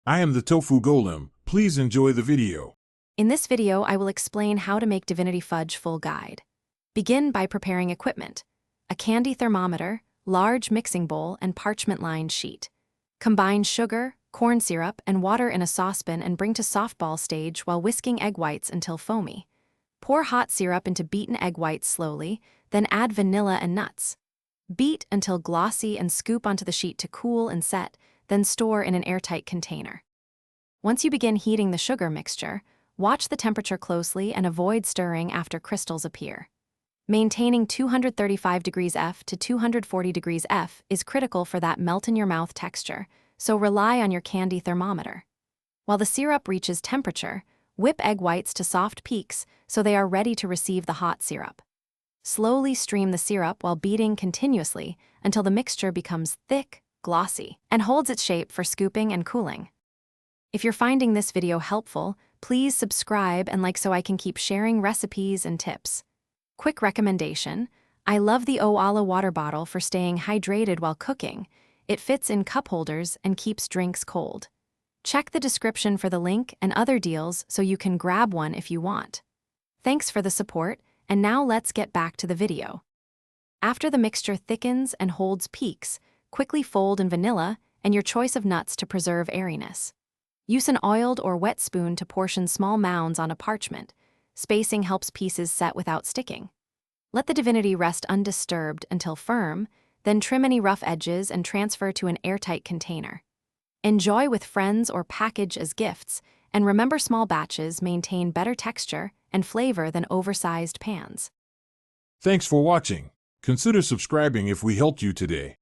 I am the Tofu Golem. Please enjoy the video. In this video, I will explain how to make Divinity Fudge full guide. Begin by preparing equipment: a candy thermometer, large mixing bowl, and parchment-lined sheet. Combine sugar, corn syrup, and water in a saucepan and bring to softball stage while whisking egg whites until foamy. Pour hot syrup into beaten egg whites slowly, then add vanilla and nuts. Beat until glossy and scoop onto the sheet to cool and set, then store in an airtight container. Once you begin heating the sugar mixture, watch the temperature closely and avoid stirring after crystals appear. Maintaining 235 degrees F to 240 degrees F is critical for that melt-in-your-mouth texture, so rely on your candy thermometer. While the syrup reaches temperature, whip egg whites to soft peaks so they are ready to receive the hot syrup. Slowly stream the syrup while beating continuously until the mixture becomes thick, glossy, and holds its shape for scooping and cooling. If you're finding this video helpful, please subscribe and like so I can keep sharing recipes and tips. Quick recommendation: I love the Oala water bottle for staying hydrated while cooking. It fits in cup holders and keeps drinks cold. Check the description for the link and other deals so you can grab one if you want. Thanks for the support, and now let's get back to the video. After the mixture thickens and holds peaks, quickly fold in vanilla and your choice of nuts to preserve airiness. Use an oiled or wet spoon to portion small mounds on a parchment. Spacing helps pieces set without sticking. Let the divinity rest undisturbed until firm, then trim any rough edges and transfer to an airtight container. Enjoy with friends or package as gifts, and remember, small batches maintain better texture and flavor than oversized pans. Thanks for watching. Consider subscribing if we helped you today.